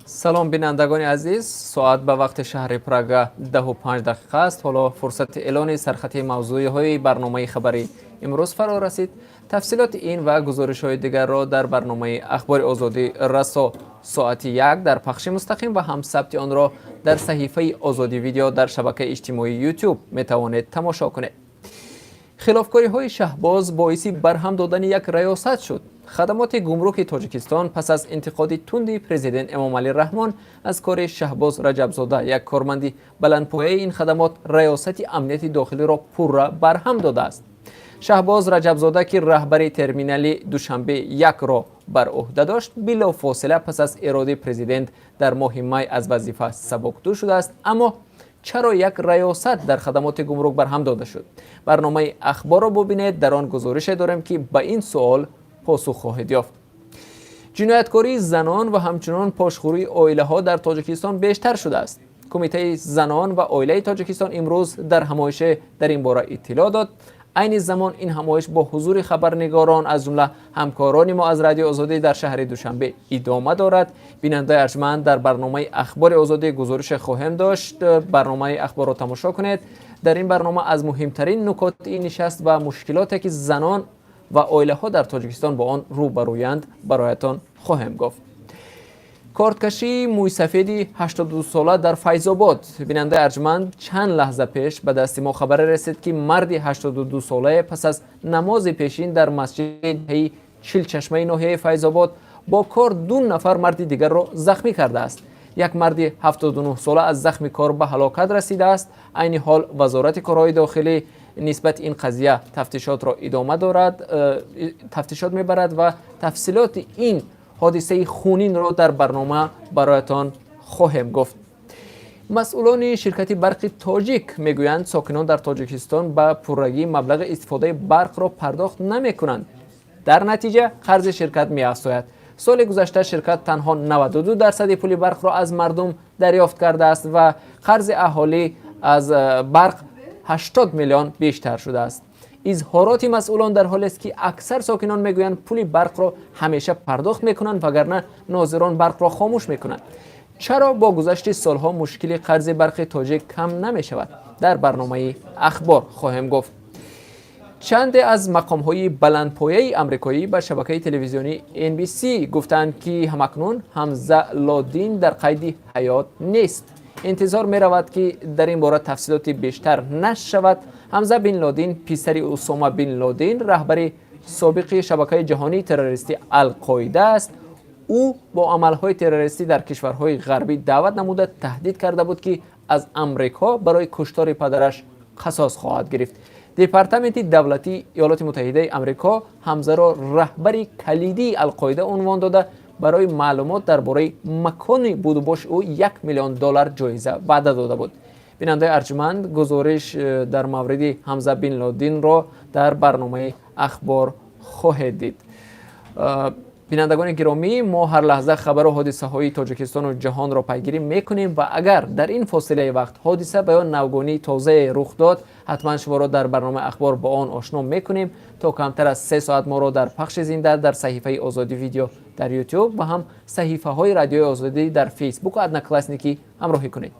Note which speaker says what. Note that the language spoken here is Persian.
Speaker 1: سلام بینندگان عزیز، ساعت به وقت شهر پراگ 10:05 است. حالا فرصت اعلان سرخط موضوعی های برنامه خبری امروز فرا رسید. تفصیلات این و گزارش های دیگر را در برنامه اخبار آزادی رسا ساعت 1 در پخش مستقیم و هم ثبت آن را در صحیفه آزادی ویدیو در شبکه اجتماعی یوتیوب می توانید تماشا کنید. خلافکاری های شهباز باعث برهم دادن یک ریاست شد. خدمات گمرک تاجیکستان پس از انتقاد تند پرزیدنت امامعلی رحمان از کار شهباز رجبزاده، یک کارمند بلندپایه این خدمات، ریاست امنیت داخلی را پورا برهم داده است. شهباز رجبزاده که رهبر ترمینال دوشنبه 1 را بر عهده داشت، بلافاصله پس از اراده پرزیدنت در ماه می از وظیفه سبکدو شده است. اما چرا یک ریاست در خدمات گمرک برهم داده شد؟ برنامه اخبار را ببینید. در آن گزارش داریم که به این سوال پاسخ خواهید یافت. جنایتکاری زنان و همچنان پاشخوری عائله ها در تاجیکستان بیشتر شده است. کمیته زنان و عائله تاجیکستان امروز در همایش در این باره اطلاع داد. عین زمان این همایش با حضور خبرنگاران از جمله همکاران ما از رادیو آزادی در شهر دوشنبه ادامه دارد. بیننده ارجمند، در برنامه اخبار آزادی گزارش خواهم داشت. برنامه اخبار را تماشا کنید. در این برنامه از مهمترین نکات این نشست و مشکلاتی که زنان و عائله ها در تاجیکستان با آن روبرویند برایتان خواهم گفت. کارتکشی موی سفید 82 ساله در فیض آباد. بیننده ارجمند، چند لحظه پیش به دست ما خبر رسید که مرد 82 ساله پس از نماز پیشین در مسجد چلچشمه ناحیه فیض آباد با کار 2 نفر مرد دیگر را زخمی کرده است. یک مرد 79 ساله از زخم کار به هلاکت رسیده است. عین حال وزارت کارهای داخلی نسبت این قضیه تفتیشات را ادامه دارد، تفتیشات میبرد و تفصیلات این حادثه خونین را در برنامه برایتان خواهم گفت. مسئولان شرکت برق تاجیک میگویند ساکنان در تاجیکستان به پررگی مبلغ استفاده برق را پرداخت نمی کنند. در نتیجه قرض شرکت می افزاید. سال گذشته شرکت تنها 92% پول برق را از مردم دریافت کرده است و قرض اهالی از برق 80 میلیون بیشتر شده است. اظهارات مسئولان در حالی است که اکثر ساکنان میگویند پول برق را همیشه پرداخت میکنند وگرنه ناظران برق را خاموش میکنند. چرا با گذشت سالها مشکل قرض برق تاجیک کم نمیشود؟ در برنامه اخبار خواهم گفت. چند از مقام‌های بلندپایه آمریکایی به شبکه تلویزیونی NBC گفتند که همکنون حمزه لادین در قید حیات نیست. انتظار می رود که در این باره تفصیلات بیشتر نشر شود. حمزه بن لادین پسر اسامه بن لادین، رهبر سابق شبکه جهانی تروریستی القاعده است. او با عملهای تروریستی در کشورهای غربی دعوت نموده تهدید کرده بود که از امریکا برای کشتار پدرش قصاص خواهد گرفت. دپارتمنت دولتی ایالات متحده آمریکا حمزه را رهبر کلیدی القاعده عنوان داده برای معلومات درباره مکان بود و باش او $1 میلیون جایزه وعده داده بود. بیننده ارجمند، گزارش در مورد حمزه بن لادین را در برنامه اخبار خواهید دید. بینندگان گرامی، ما هر لحظه خبر و حادثه های تاجیکستان و جهان را پیگیری میکنیم و اگر در این فاصله وقت حادثه به یا نوگانی تازه رخ داد، حتما شما را در برنامه اخبار با آن آشنا میکنیم. تا کمتر از 3 ساعت ما را در پخش زنده در صحیفه آزادی ویدیو در یوتیوب و هم صحیفه های رادیو آزادی در فیسبوک و ادنا کلاسنیکی همراهی کنید.